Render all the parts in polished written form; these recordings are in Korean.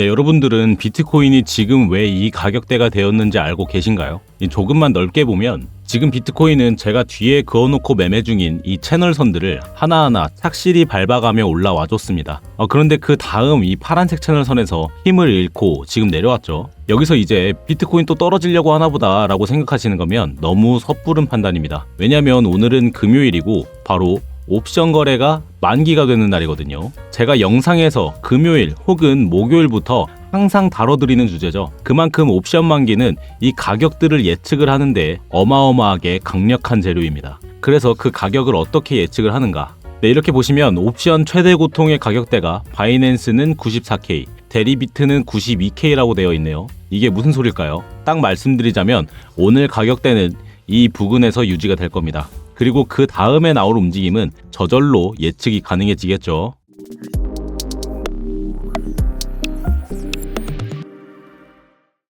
네, 여러분들은 비트코인이 지금 왜 이 가격대가 되었는지 알고 계신가요? 조금만 넓게 보면 지금 비트코인은 제가 뒤에 그어놓고 매매 중인 이 채널선들을 하나하나 착실히 밟아가며 올라와 줬습니다. 그런데 그 다음 이 파란색 채널선에서 힘을 잃고 지금 내려왔죠. 여기서 이제 비트코인 또 떨어지려고 하나 보다 라고 생각하시는 거면 너무 섣부른 판단입니다. 왜냐면 오늘은 금요일이고 바로 옵션 거래가 만기가 되는 날이거든요. 제가 영상에서 금요일 혹은 목요일부터 항상 다뤄드리는 주제죠. 그만큼 옵션 만기는 이 가격들을 예측을 하는데 어마어마하게 강력한 재료입니다. 그래서 그 가격을 어떻게 예측을 하는가? 네, 이렇게 보시면 옵션 최대 고통의 가격대가 바이낸스는 94K, 데리비트는 92K라고 되어 있네요. 이게 무슨 소릴까요? 딱 말씀드리자면 오늘 가격대는 이 부근에서 유지가 될 겁니다. 그리고 그 다음에 나올 움직임은 저절로 예측이 가능해지겠죠.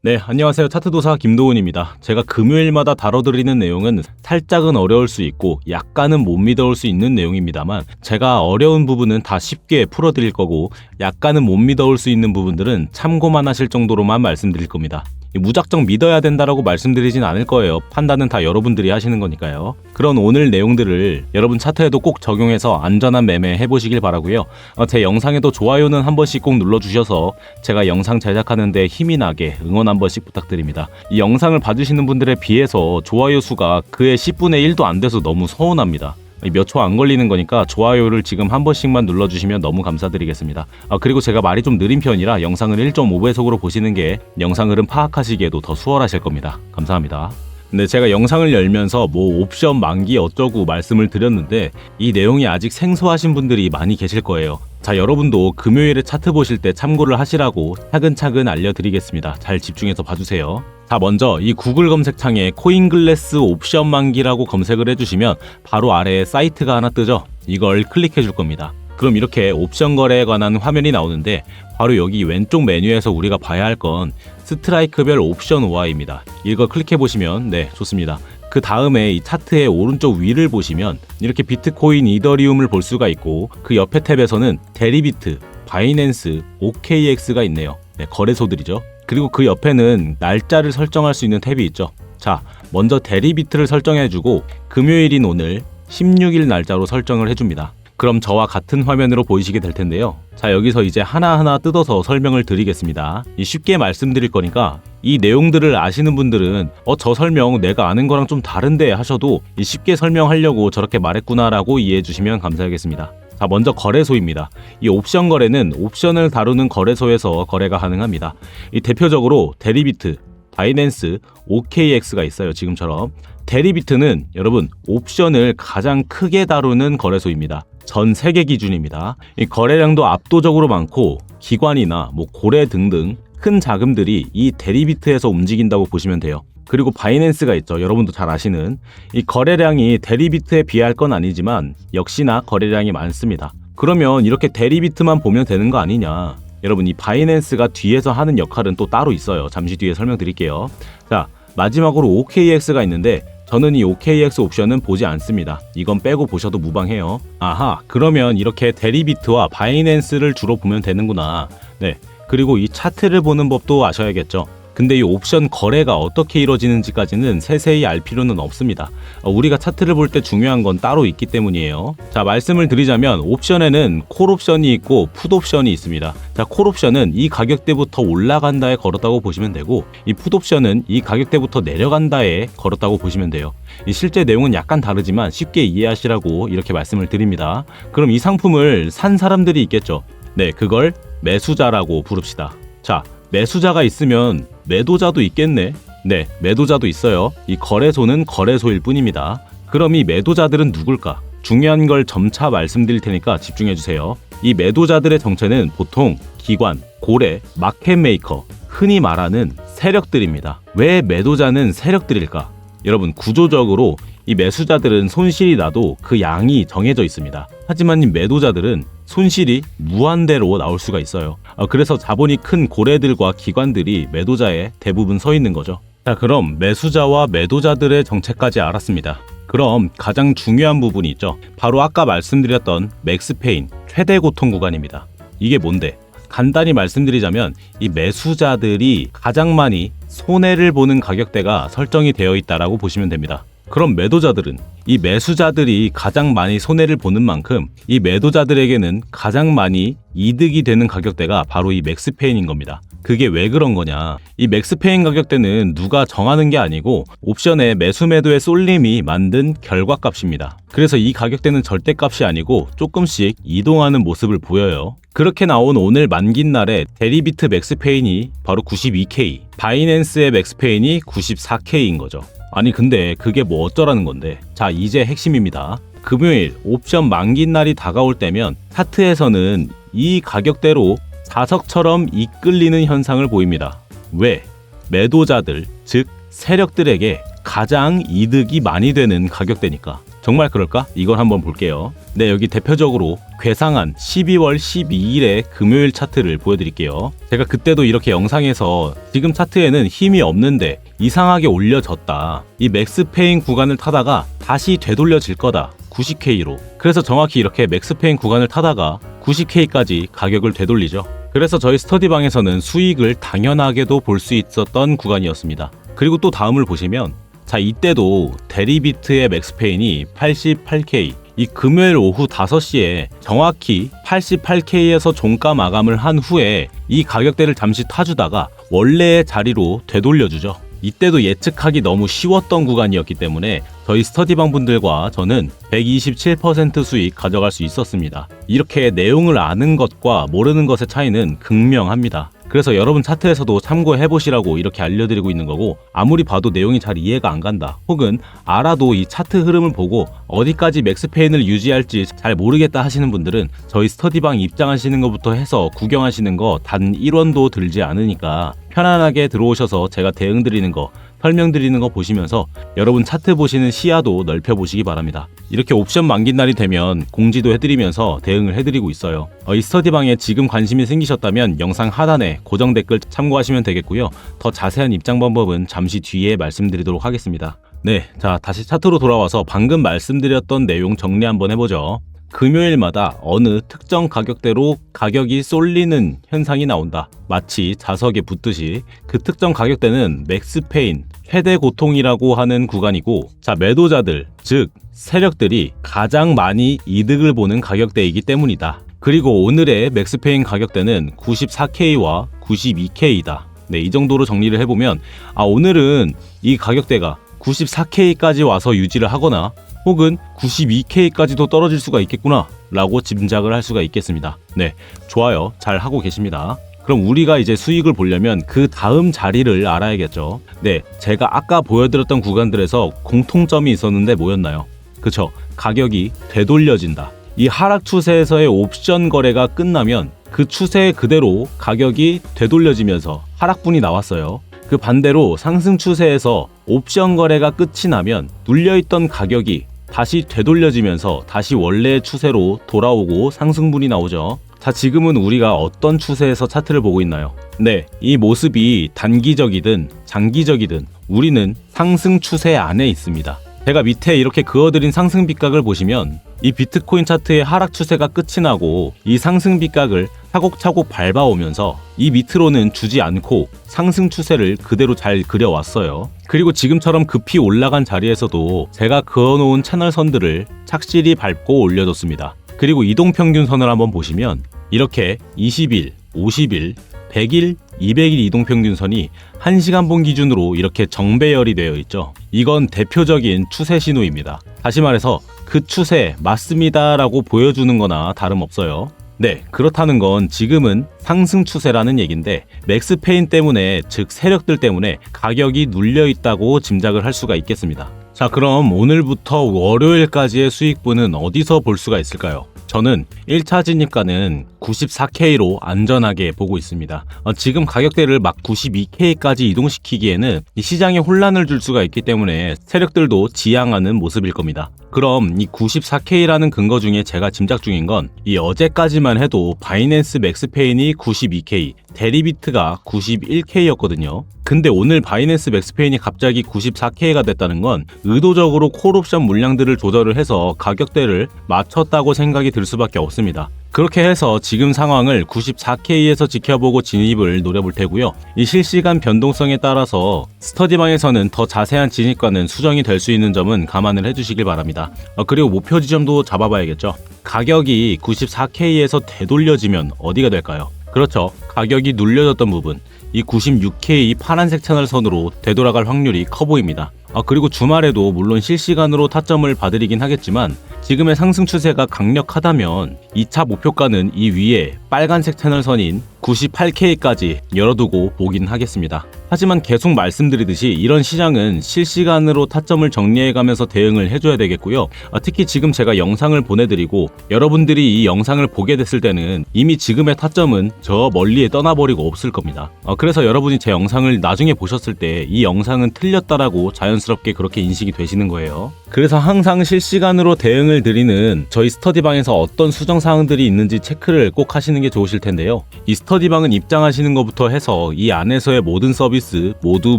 네, 안녕하세요. 차트도사 김도훈입니다. 제가 금요일마다 다뤄드리는 내용은 살짝은 어려울 수 있고 약간은 못 믿어올 수 있는 내용입니다만 제가 어려운 부분은 다 쉽게 풀어드릴 거고 약간은 못 믿어올 수 있는 부분들은 참고만 하실 정도로만 말씀드릴 겁니다. 무작정 믿어야 된다라고 말씀드리진 않을 거예요. 판단은 다 여러분들이 하시는 거니까요. 그런 오늘 내용들을 여러분 차트에도 꼭 적용해서 안전한 매매 해보시길 바라고요. 제 영상에도 좋아요는 한 번씩 꼭 눌러주셔서 제가 영상 제작하는 데 힘이 나게 응원 한 번씩 부탁드립니다. 이 영상을 봐주시는 분들에 비해서 좋아요 수가 그의 10분의 1도 안 돼서 너무 서운합니다. 몇 초 안 걸리는 거니까 좋아요를 지금 한 번씩만 눌러주시면 너무 감사드리겠습니다. 그리고 제가 말이 좀 느린 편이라 영상을 1.5배속으로 보시는 게 영상 흐름 파악하시기에도 더 수월하실 겁니다. 감사합니다. 근데 제가 영상을 열면서 뭐 옵션 만기 어쩌고 말씀을 드렸는데 이 내용이 아직 생소하신 분들이 많이 계실 거예요. 자, 여러분도 금요일에 차트 보실 때 참고를 하시라고 차근차근 알려드리겠습니다. 잘 집중해서 봐주세요. 자, 먼저 이 구글 검색창에 코인글래스 옵션 만기라고 검색을 해주시면 바로 아래에 사이트가 하나 뜨죠. 이걸 클릭해 줄 겁니다. 그럼 이렇게 옵션 거래에 관한 화면이 나오는데 바로 여기 왼쪽 메뉴에서 우리가 봐야 할 건 스트라이크별 옵션 OI입니다. 이걸 클릭해 보시면 네, 좋습니다. 그 다음에 이 차트의 오른쪽 위를 보시면 이렇게 비트코인, 이더리움을 볼 수가 있고 그 옆에 탭에서는 데리비트, 바이낸스, OKX가 있네요. 네, 거래소들이죠. 그리고 그 옆에는 날짜를 설정할 수 있는 탭이 있죠. 자, 먼저 데리비트를 설정해주고 금요일인 오늘 16일 날짜로 설정을 해줍니다. 그럼 저와 같은 화면으로 보이시게 될 텐데요. 자, 여기서 이제 하나하나 뜯어서 설명을 드리겠습니다. 쉽게 말씀드릴 거니까 이 내용들을 아시는 분들은 저 설명 내가 아는 거랑 좀 다른데 하셔도 쉽게 설명하려고 저렇게 말했구나 라고 이해해 주시면 감사하겠습니다. 자, 먼저 거래소입니다. 이 옵션 거래는 옵션을 다루는 거래소에서 거래가 가능합니다. 이 대표적으로 데리비트, 바이낸스, OKX가 있어요. 지금처럼. 데리비트는 여러분 옵션을 가장 크게 다루는 거래소입니다. 전 세계 기준입니다. 이 거래량도 압도적으로 많고 기관이나 고래 등등 큰 자금들이 이 데리비트에서 움직인다고 보시면 돼요. 그리고 바이낸스가 있죠. 여러분도 잘 아시는. 이 거래량이 데리비트에 비할 건 아니지만 역시나 거래량이 많습니다. 그러면 이렇게 데리비트만 보면 되는 거 아니냐. 여러분 이 바이낸스가 뒤에서 하는 역할은 또 따로 있어요. 잠시 뒤에 설명드릴게요. 자, 마지막으로 OKX가 있는데 저는 이 OKX 옵션은 보지 않습니다. 이건 빼고 보셔도 무방해요. 아하, 그러면 이렇게 데리비트와 바이낸스를 주로 보면 되는구나. 네, 그리고 이 차트를 보는 법도 아셔야겠죠. 근데 이 옵션 거래가 어떻게 이루어지는지까지는 세세히 알 필요는 없습니다. 우리가 차트를 볼 때 중요한 건 따로 있기 때문이에요. 자, 말씀을 드리자면 옵션에는 콜 옵션이 있고 풋 옵션이 있습니다. 자, 콜 옵션은 이 가격대부터 올라간다에 걸었다고 보시면 되고 이 풋 옵션은 이 가격대부터 내려간다에 걸었다고 보시면 돼요. 이 실제 내용은 약간 다르지만 쉽게 이해하시라고 이렇게 말씀을 드립니다. 그럼 이 상품을 산 사람들이 있겠죠. 네, 그걸 매수자라고 부릅시다. 자, 매수자가 있으면 매도자도 있겠네. 네, 매도자도 있어요. 이 거래소는 거래소일 뿐입니다. 그럼 이 매도자들은 누굴까? 중요한 걸 점차 말씀드릴 테니까 집중해주세요. 이 매도자들의 정체는 보통 기관, 고래, 마켓메이커, 흔히 말하는 세력들입니다. 왜 매도자는 세력들일까? 여러분, 구조적으로 이 매수자들은 손실이 나도 그 양이 정해져 있습니다. 하지만 이 매도자들은 손실이 무한대로 나올 수가 있어요. 그래서 자본이 큰 고래들과 기관들이 매도자에 대부분 서 있는 거죠. 자, 그럼 매수자와 매도자들의 정체까지 알았습니다. 그럼 가장 중요한 부분이 있죠. 바로 아까 말씀드렸던 맥스페인 최대 고통 구간입니다. 이게 뭔데? 간단히 말씀드리자면 이 매수자들이 가장 많이 손해를 보는 가격대가 설정이 되어 있다라고 보시면 됩니다. 그럼 매도자들은 이 매수자들이 가장 많이 손해를 보는 만큼 이 매도자들에게는 가장 많이 이득이 되는 가격대가 바로 이 맥스페인인 겁니다. 그게 왜 그런 거냐? 이 맥스페인 가격대는 누가 정하는 게 아니고 옵션의 매수 매도의 쏠림이 만든 결과값입니다. 그래서 이 가격대는 절대값이 아니고 조금씩 이동하는 모습을 보여요. 그렇게 나온 오늘 만긴 날에 데리비트 맥스페인이 바로 92K, 바이낸스의 맥스페인이 94K인 거죠. 아니 근데 그게 뭐 어쩌라는 건데. 자, 이제 핵심입니다. 금요일 옵션 만긴 날이 다가올 때면 차트에서는 이 가격대로 자석처럼 이끌리는 현상을 보입니다. 왜? 매도자들, 즉 세력들에게 가장 이득이 많이 되는 가격대니까. 정말 그럴까? 이걸 한번 볼게요. 네, 여기 대표적으로 괴상한 12월 12일의 금요일 차트를 보여드릴게요. 제가 그때도 이렇게 영상에서 지금 차트에는 힘이 없는데 이상하게 올려졌다. 이 맥스페인 구간을 타다가 다시 되돌려질 거다. 90K로. 그래서 정확히 이렇게 맥스페인 구간을 타다가 90K까지 가격을 되돌리죠. 그래서 저희 스터디방에서는 수익을 당연하게도 볼 수 있었던 구간이었습니다. 그리고 또 다음을 보시면 자, 이때도 데리비트의 맥스페인이 88K, 이 금요일 오후 5시에 정확히 88K에서 종가 마감을 한 후에 이 가격대를 잠시 타주다가 원래의 자리로 되돌려주죠. 이때도 예측하기 너무 쉬웠던 구간이었기 때문에 저희 스터디방 분들과 저는 127% 수익 가져갈 수 있었습니다. 이렇게 내용을 아는 것과 모르는 것의 차이는 극명합니다. 그래서 여러분 차트에서도 참고해 보시라고 이렇게 알려드리고 있는 거고, 아무리 봐도 내용이 잘 이해가 안 간다, 혹은 알아도 이 차트 흐름을 보고 어디까지 맥스페인을 유지할지 잘 모르겠다 하시는 분들은 저희 스터디방 입장하시는 것부터 해서 구경하시는 거 단 1원도 들지 않으니까 편안하게 들어오셔서 제가 대응 드리는 거, 설명드리는 거 보시면서 여러분 차트 보시는 시야도 넓혀보시기 바랍니다. 이렇게 옵션 만긴 날이 되면 공지도 해드리면서 대응을 해드리고 있어요. 이 스터디방에 지금 관심이 생기셨다면 영상 하단에 고정 댓글 참고하시면 되겠고요. 더 자세한 입장 방법은 잠시 뒤에 말씀드리도록 하겠습니다. 네, 자 다시 차트로 돌아와서 방금 말씀드렸던 내용 정리 한번 해보죠. 금요일마다 어느 특정 가격대로 가격이 쏠리는 현상이 나온다. 마치 자석에 붙듯이 그 특정 가격대는 맥스페인, 최대 고통이라고 하는 구간이고, 자 매도자들, 즉 세력들이 가장 많이 이득을 보는 가격대이기 때문이다. 그리고 오늘의 맥스페인 가격대는 94K와 92K이다. 네, 이 정도로 정리를 해보면 오늘은 이 가격대가 94K까지 와서 유지를 하거나 혹은 92K까지도 떨어질 수가 있겠구나 라고 짐작을 할 수가 있겠습니다. 네, 좋아요. 잘 하고 계십니다. 그럼 우리가 이제 수익을 보려면 그 다음 자리를 알아야겠죠. 네, 제가 아까 보여드렸던 구간들에서 공통점이 있었는데 뭐였나요? 그쵸, 가격이 되돌려진다. 이 하락 추세에서의 옵션 거래가 끝나면 그 추세 그대로 가격이 되돌려지면서 하락분이 나왔어요. 그 반대로 상승 추세에서 옵션 거래가 끝이 나면 눌려있던 가격이 다시 되돌려지면서 다시 원래의 추세로 돌아오고 상승분이 나오죠. 자, 지금은 우리가 어떤 추세에서 차트를 보고 있나요? 네, 이 모습이 단기적이든 장기적이든 우리는 상승 추세 안에 있습니다. 제가 밑에 이렇게 그어드린 상승 빗각을 보시면 이 비트코인 차트의 하락 추세가 끝이 나고 이 상승 빗각을 차곡차곡 밟아오면서 이 밑으로는 주지 않고 상승 추세를 그대로 잘 그려왔어요. 그리고 지금처럼 급히 올라간 자리에서도 제가 그어놓은 채널 선들을 착실히 밟고 올려줬습니다. 그리고 이동평균선을 한번 보시면 이렇게 20일, 50일, 100일, 200일 이동평균선이 1시간봉 기준으로 이렇게 정배열이 되어 있죠. 이건 대표적인 추세 신호입니다. 다시 말해서 그 추세 맞습니다 라고 보여주는 거나 다름없어요. 네, 그렇다는 건 지금은 상승 추세라는 얘긴데 맥스페인 때문에, 즉 세력들 때문에 가격이 눌려있다고 짐작을 할 수가 있겠습니다. 자, 그럼 오늘부터 월요일까지의 수익분은 어디서 볼 수가 있을까요? 저는 1차 진입가는 94K로 안전하게 보고 있습니다. 지금 가격대를 막 92K까지 이동시키기에는 시장에 혼란을 줄 수가 있기 때문에 세력들도 지양하는 모습일 겁니다. 그럼 이 94K라는 근거 중에 제가 짐작 중인 건 이 어제까지만 해도 바이낸스 맥스페인이 92K, 데리비트가 91K였거든요. 근데 오늘 바이낸스 맥스페인이 갑자기 94K가 됐다는 건 의도적으로 콜옵션 물량들을 조절을 해서 가격대를 맞췄다고 생각이 들 수밖에 없습니다. 그렇게 해서 지금 상황을 94K에서 지켜보고 진입을 노려볼 테고요. 이 실시간 변동성에 따라서 스터디방에서는 더 자세한 진입과는 수정이 될 수 있는 점은 감안을 해주시길 바랍니다. 그리고 목표 지점도 잡아봐야겠죠. 가격이 94K에서 되돌려지면 어디가 될까요? 그렇죠. 가격이 눌려졌던 부분, 이 96K 파란색 채널 선으로 되돌아갈 확률이 커 보입니다. 그리고 주말에도 물론 실시간으로 타점을 봐드리긴 하겠지만 지금의 상승 추세가 강력하다면 2차 목표가는 이 위에 빨간색 채널선인 98K까지 열어두고 보긴 하겠습니다. 하지만 계속 말씀드리듯이 이런 시장은 실시간으로 타점을 정리해가면서 대응을 해줘야 되겠고요. 특히 지금 제가 영상을 보내드리고 여러분들이 이 영상을 보게 됐을 때는 이미 지금의 타점은 저 멀리에 떠나버리고 없을 겁니다. 그래서 여러분이 제 영상을 나중에 보셨을 때 이 영상은 틀렸다라고 자연스럽게 그렇게 인식이 되시는 거예요. 그래서 항상 실시간으로 대응을 드리는 저희 스터디방에서 어떤 수정사항들이 있는지 체크를 꼭 하시는 게 좋으실 텐데요. 이 스터디방은 입장하시는 것부터 해서 이 안에서의 모든 서비스 모두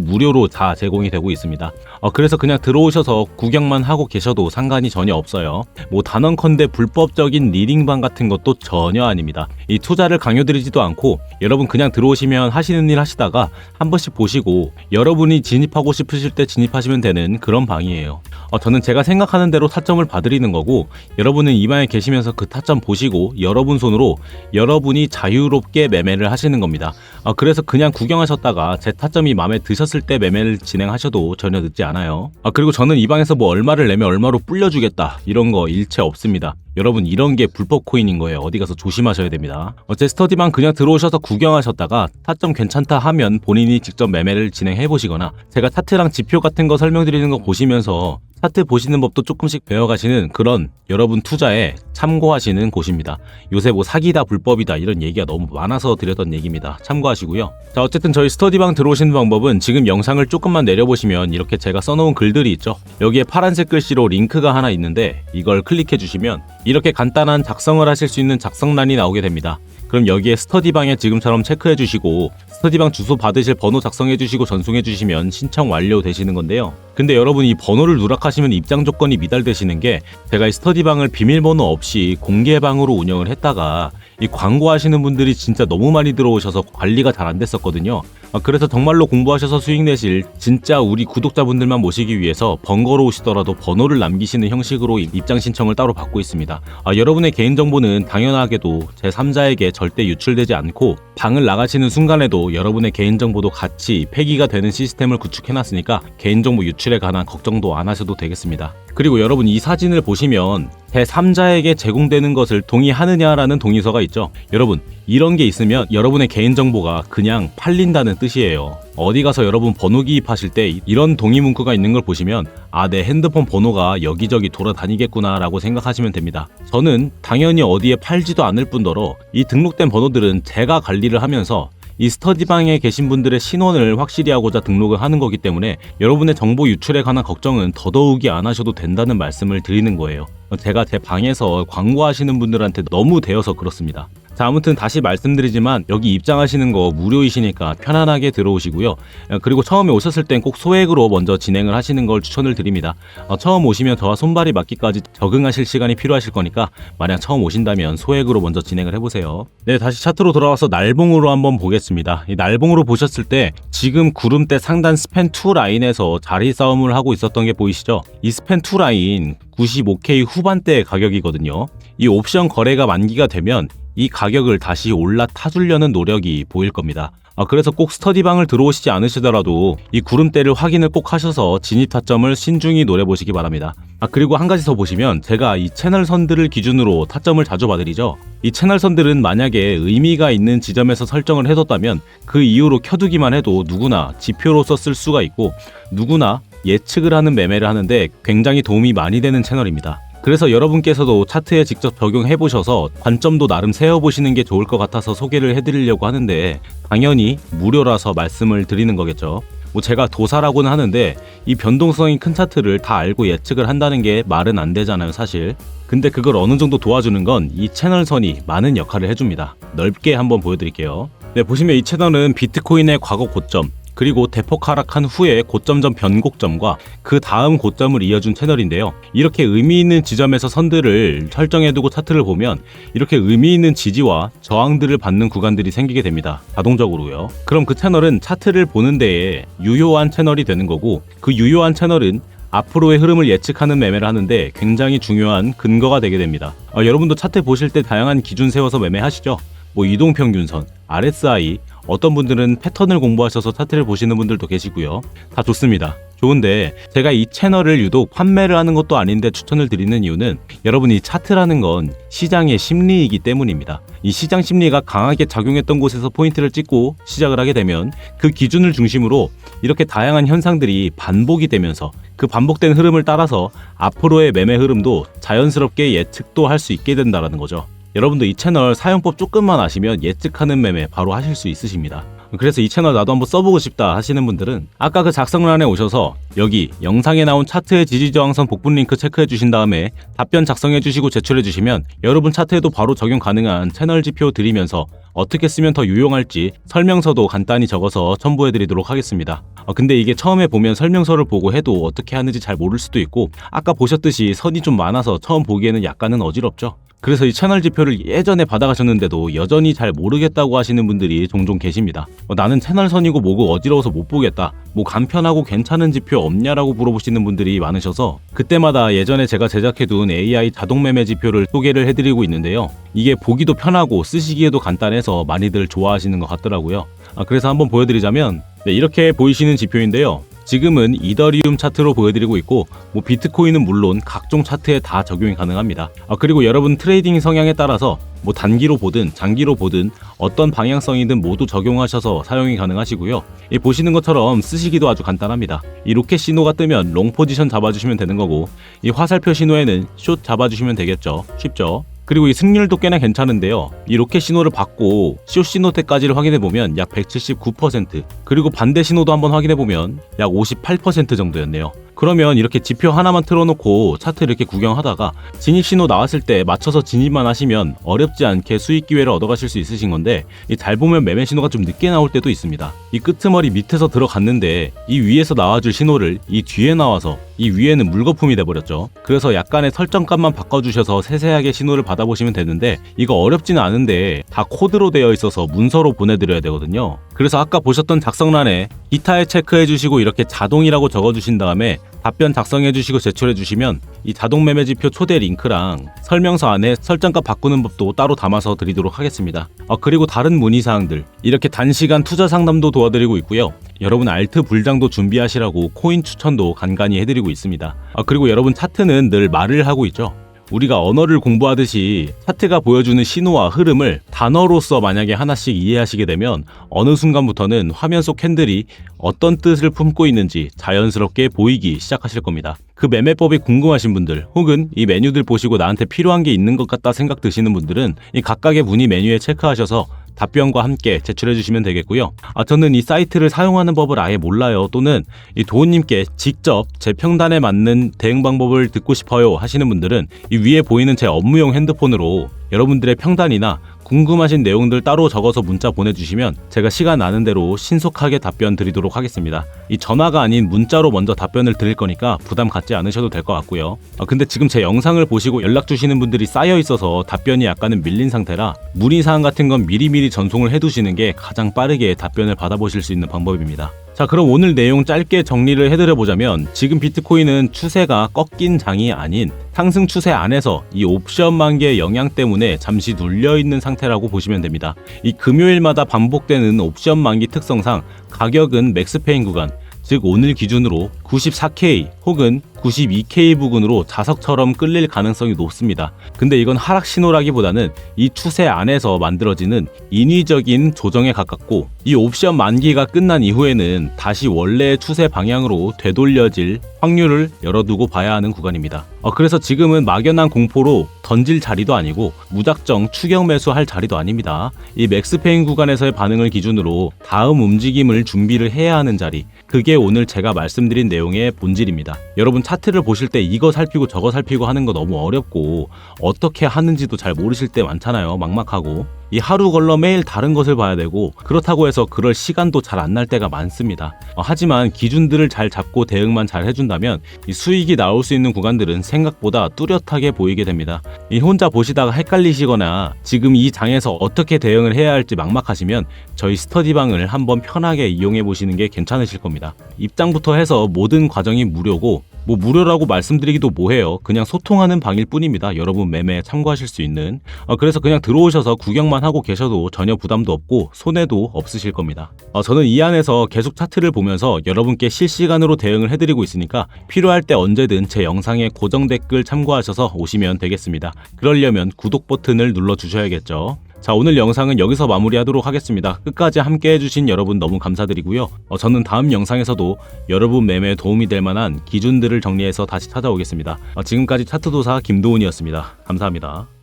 무료로 다 제공이 되고 있습니다. 그래서 그냥 들어오셔서 구경만 하고 계셔도 상관이 전혀 없어요. 단언컨대 불법적인 리딩방 같은 것도 전혀 아닙니다. 이 투자를 강요드리지도 않고 여러분 그냥 들어오시면 하시는 일 하시다가 한 번씩 보시고 여러분이 진입하고 싶으실 때 진입하시면 되는 그런 방이에요. 저는 제가 생각하는 대로 타점을 봐드리는 거고 여러분은 이 방에 계시면서 그 타점 보시고 여러분 손으로 여러분이 자유롭게 매매를 하시는 겁니다. 그래서 그냥 구경하셨다가 제 타점이 마음에 드셨을 때 매매를 진행하셔도 전혀 늦지 않아요. 그리고 저는 이 방에서 얼마를 내면 얼마로 불려주겠다 이런 거 일체 없습니다. 여러분 이런 게 불법 코인인 거예요. 어디 가서 조심하셔야 됩니다. 제 스터디방 그냥 들어오셔서 구경하셨다가 타점 괜찮다 하면 본인이 직접 매매를 진행해 보시거나 제가 차트랑 지표 같은 거 설명드리는 거 보시면서 차트 보시는 법도 조금씩 배워가시는 그런 여러분 투자에 참고하시는 곳입니다. 요새 사기다 불법이다 이런 얘기가 너무 많아서 드렸던 얘기입니다. 참고하시고요. 자, 어쨌든 저희 스터디방 들어오시는 방법은 지금 영상을 조금만 내려보시면 이렇게 제가 써놓은 글들이 있죠. 여기에 파란색 글씨로 링크가 하나 있는데 이걸 클릭해 주시면 이렇게 간단한 작성을 하실 수 있는 작성란이 나오게 됩니다. 그럼 여기에 스터디방에 지금처럼 체크해 주시고 스터디방 주소 받으실 번호 작성해 주시고 전송해 주시면 신청 완료 되시는 건데요. 근데 여러분 이 번호를 누락하시면 입장 조건이 미달되시는 게 제가 이 스터디방을 비밀번호 없이 공개방으로 운영을 했다가 이 광고하시는 분들이 진짜 너무 많이 들어오셔서 관리가 잘 안 됐었거든요. 그래서 정말로 공부하셔서 수익 내실 진짜 우리 구독자분들만 모시기 위해서 번거로우시더라도 번호를 남기시는 형식으로 입장 신청을 따로 받고 있습니다. 여러분의 개인정보는 당연하게도 제3자에게 절대 유출되지 않고 방을 나가시는 순간에도 여러분의 개인정보도 같이 폐기가 되는 시스템을 구축해놨으니까 개인정보 유출에 관한 걱정도 안 하셔도 되겠습니다. 그리고 여러분 이 사진을 보시면 제3자에게 제공되는 것을 동의하느냐라는 동의서가 있죠. 여러분 이런 게 있으면 여러분의 개인정보가 그냥 팔린다는 뜻이에요. 어디 가서 여러분 번호 기입하실 때 이런 동의 문구가 있는 걸 보시면 내 핸드폰 번호가 여기저기 돌아다니겠구나 라고 생각하시면 됩니다. 저는 당연히 어디에 팔지도 않을 뿐더러 이 등록된 번호들은 제가 관리를 하면서 이 스터디방에 계신 분들의 신원을 확실히 하고자 등록을 하는 거기 때문에 여러분의 정보 유출에 관한 걱정은 더더욱이 안 하셔도 된다는 말씀을 드리는 거예요. 제가 제 방에서 광고하시는 분들한테 너무 대여서 그렇습니다. 자, 아무튼 다시 말씀드리지만 여기 입장하시는 거 무료이시니까 편안하게 들어오시고요. 그리고 처음에 오셨을 땐 꼭 소액으로 먼저 진행을 하시는 걸 추천을 드립니다. 처음 오시면 저와 손발이 맞기까지 적응하실 시간이 필요하실 거니까 만약 처음 오신다면 소액으로 먼저 진행을 해보세요. 네, 다시 차트로 돌아와서 날봉으로 한번 보겠습니다. 이 날봉으로 보셨을 때 지금 구름대 상단 스팬2 라인에서 자리 싸움을 하고 있었던 게 보이시죠? 이 스팬2 라인 95K 후반대의 가격이거든요. 이 옵션 거래가 만기가 되면 이 가격을 다시 올라타주려는 노력이 보일 겁니다. 그래서 꼭 스터디방을 들어오시지 않으시더라도 이 구름대를 확인을 꼭 하셔서 진입 타점을 신중히 노려보시기 바랍니다. 그리고 한 가지 더 보시면 제가 이 채널선들을 기준으로 타점을 자주 봐드리죠. 이 채널선들은 만약에 의미가 있는 지점에서 설정을 해뒀다면 그 이후로 켜두기만 해도 누구나 지표로서 쓸 수가 있고 누구나 예측을 하는 매매를 하는데 굉장히 도움이 많이 되는 채널입니다. 그래서 여러분께서도 차트에 직접 적용해보셔서 관점도 나름 세워보시는 게 좋을 것 같아서 소개를 해드리려고 하는데 당연히 무료라서 말씀을 드리는 거겠죠. 제가 도사라고는 하는데 이 변동성이 큰 차트를 다 알고 예측을 한다는 게 말은 안 되잖아요, 사실. 근데 그걸 어느 정도 도와주는 건 이 채널선이 많은 역할을 해줍니다. 넓게 한번 보여드릴게요. 네, 보시면 이 채널은 비트코인의 과거 고점 그리고 대폭 하락한 후에 고점 전 변곡점과 그 다음 고점을 이어준 채널인데요. 이렇게 의미 있는 지점에서 선들을 설정해두고 차트를 보면 이렇게 의미 있는 지지와 저항들을 받는 구간들이 생기게 됩니다. 자동적으로요. 그럼 그 채널은 차트를 보는 데에 유효한 채널이 되는 거고, 그 유효한 채널은 앞으로의 흐름을 예측하는 매매를 하는데 굉장히 중요한 근거가 되게 됩니다. 여러분도 차트 보실 때 다양한 기준 세워서 매매하시죠? 뭐 이동평균선, RSI, 어떤 분들은 패턴을 공부하셔서 차트를 보시는 분들도 계시고요. 다 좋습니다. 좋은데 제가 이 채널을 유독 판매를 하는 것도 아닌데 추천을 드리는 이유는 여러분, 이 차트라는 건 시장의 심리이기 때문입니다. 이 시장 심리가 강하게 작용했던 곳에서 포인트를 찍고 시작을 하게 되면 그 기준을 중심으로 이렇게 다양한 현상들이 반복이 되면서 그 반복된 흐름을 따라서 앞으로의 매매 흐름도 자연스럽게 예측도 할 수 있게 된다는 거죠. 여러분도 이 채널 사용법 조금만 아시면 예측하는 매매 바로 하실 수 있으십니다. 그래서 이 채널 나도 한번 써보고 싶다 하시는 분들은 아까 그 작성란에 오셔서 여기 영상에 나온 차트의 지지저항선 복분 링크 체크해 주신 다음에 답변 작성해 주시고 제출해 주시면 여러분 차트에도 바로 적용 가능한 채널 지표 드리면서 어떻게 쓰면 더 유용할지 설명서도 간단히 적어서 첨부해 드리도록 하겠습니다. 근데 이게 처음에 보면 설명서를 보고 해도 어떻게 하는지 잘 모를 수도 있고, 아까 보셨듯이 선이 좀 많아서 처음 보기에는 약간은 어지럽죠. 그래서 이 채널 지표를 예전에 받아가셨는데도 여전히 잘 모르겠다고 하시는 분들이 종종 계십니다. 나는 채널선이고 뭐고 어지러워서 못 보겠다, 뭐 간편하고 괜찮은 지표 없냐라고 물어보시는 분들이 많으셔서 그때마다 예전에 제가 제작해둔 AI 자동매매 지표를 소개를 해드리고 있는데요. 이게 보기도 편하고 쓰시기에도 간단해서 많이들 좋아하시는 것 같더라고요. 그래서 한번 보여드리자면 이렇게 보이시는 지표인데요. 지금은 이더리움 차트로 보여드리고 있고, 뭐 비트코인은 물론 각종 차트에 다 적용이 가능합니다. 그리고 여러분 트레이딩 성향에 따라서 뭐 단기로 보든 장기로 보든 어떤 방향성이든 모두 적용하셔서 사용이 가능하시고요. 이 보시는 것처럼 쓰시기도 아주 간단합니다. 이 로켓 신호가 뜨면 롱 포지션 잡아주시면 되는 거고, 이 화살표 신호에는 숏 잡아주시면 되겠죠. 쉽죠? 그리고 이 승률도 꽤나 괜찮은데요. 이 로켓 신호를 받고 숏 신호 때까지를 확인해보면 약 179%, 그리고 반대 신호도 한번 확인해보면 약 58% 정도였네요. 그러면 이렇게 지표 하나만 틀어놓고 차트 이렇게 구경하다가 진입 신호 나왔을 때 맞춰서 진입만 하시면 어렵지 않게 수익 기회를 얻어가실 수 있으신 건데, 잘 보면 매매 신호가 좀 늦게 나올 때도 있습니다. 이 끄트머리 밑에서 들어갔는데 이 위에서 나와줄 신호를 이 뒤에 나와서 이 위에는 물거품이 돼버렸죠. 그래서 약간의 설정값만 바꿔주셔서 세세하게 신호를 받아보시면 되는데, 이거 어렵지는 않은데 다 코드로 되어 있어서 문서로 보내드려야 되거든요. 그래서 아까 보셨던 작성란에 기타에 체크해주시고 이렇게 자동이라고 적어주신 다음에 답변 작성해주시고 제출해주시면 이 자동매매지표 초대 링크랑 설명서 안에 설정값 바꾸는 법도 따로 담아서 드리도록 하겠습니다. 그리고 다른 문의사항들, 이렇게 단시간 투자 상담도 도와드리고 있고요. 여러분 알트 불장도 준비하시라고 코인 추천도 간간히 해드리고 있습니다. 그리고 여러분 차트는 늘 말을 하고 있죠. 우리가 언어를 공부하듯이 차트가 보여주는 신호와 흐름을 단어로서 만약에 하나씩 이해하시게 되면 어느 순간부터는 화면 속 캔들이 어떤 뜻을 품고 있는지 자연스럽게 보이기 시작하실 겁니다. 그 매매법이 궁금하신 분들, 혹은 이 메뉴들 보시고 나한테 필요한 게 있는 것 같다 생각 드시는 분들은 이 각각의 문의 메뉴에 체크하셔서 답변과 함께 제출해 주시면 되겠고요. 저는 이 사이트를 사용하는 법을 아예 몰라요, 또는 이 도훈님께 직접 제 평단에 맞는 대응 방법을 듣고 싶어요 하시는 분들은 이 위에 보이는 제 업무용 핸드폰으로 여러분들의 평단이나 궁금하신 내용들 따로 적어서 문자 보내주시면 제가 시간 나는 대로 신속하게 답변 드리도록 하겠습니다. 이 전화가 아닌 문자로 먼저 답변을 드릴 거니까 부담 갖지 않으셔도 될 것 같고요. 근데 지금 제 영상을 보시고 연락 주시는 분들이 쌓여 있어서 답변이 약간은 밀린 상태라 문의사항 같은 건 미리미리 전송을 해두시는 게 가장 빠르게 답변을 받아보실 수 있는 방법입니다. 자, 그럼 오늘 내용 짧게 정리를 해드려보자면, 지금 비트코인은 추세가 꺾인 장이 아닌 상승 추세 안에서 이 옵션 만기의 영향 때문에 잠시 눌려있는 상태라고 보시면 됩니다. 이 금요일마다 반복되는 옵션 만기 특성상 가격은 맥스페인 구간, 즉 오늘 기준으로 94K 혹은 92K 부근으로 자석처럼 끌릴 가능성이 높습니다. 근데 이건 하락 신호라기보다는 이 추세 안에서 만들어지는 인위적인 조정에 가깝고, 이 옵션 만기가 끝난 이후에는 다시 원래의 추세 방향으로 되돌려질 확률을 열어두고 봐야 하는 구간입니다. 그래서 지금은 막연한 공포로 던질 자리도 아니고 무작정 추격 매수할 자리도 아닙니다. 이 맥스페인 구간에서의 반응을 기준으로 다음 움직임을 준비를 해야 하는 자리, 그게 오늘 제가 말씀드린 내용의 본질입니다. 여러분 차트를 보실 때 이거 살피고 저거 살피고 하는 거 너무 어렵고 어떻게 하는지도 잘 모르실 때 많잖아요. 막막하고. 이 하루 걸러 매일 다른 것을 봐야 되고 그렇다고 해서 그럴 시간도 잘 안 날 때가 많습니다. 하지만 기준들을 잘 잡고 대응만 잘 해준다면 이 수익이 나올 수 있는 구간들은 생각보다 뚜렷하게 보이게 됩니다. 이 혼자 보시다가 헷갈리시거나 지금 이 장에서 어떻게 대응을 해야 할지 막막하시면 저희 스터디방을 한번 편하게 이용해 보시는 게 괜찮으실 겁니다. 입장부터 해서 모든 과정이 무료고 뭐 무료라고 말씀드리기도 뭐해요. 그냥 소통하는 방일 뿐입니다. 여러분 매매에 참고하실 수 있는. 그래서 그냥 들어오셔서 구경만 하고 계셔도 전혀 부담도 없고 손해도 없으실 겁니다. 저는 이 안에서 계속 차트를 보면서 여러분께 실시간으로 대응을 해드리고 있으니까 필요할 때 언제든 제 영상에 고정 댓글 참고하셔서 오시면 되겠습니다. 그러려면 구독 버튼을 눌러주셔야겠죠. 자, 오늘 영상은 여기서 마무리하도록 하겠습니다. 끝까지 함께 해주신 여러분 너무 감사드리고요. 저는 다음 영상에서도 여러분 매매에 도움이 될 만한 기준들을 정리해서 다시 찾아오겠습니다. 지금까지 차트도사 김도훈이었습니다. 감사합니다.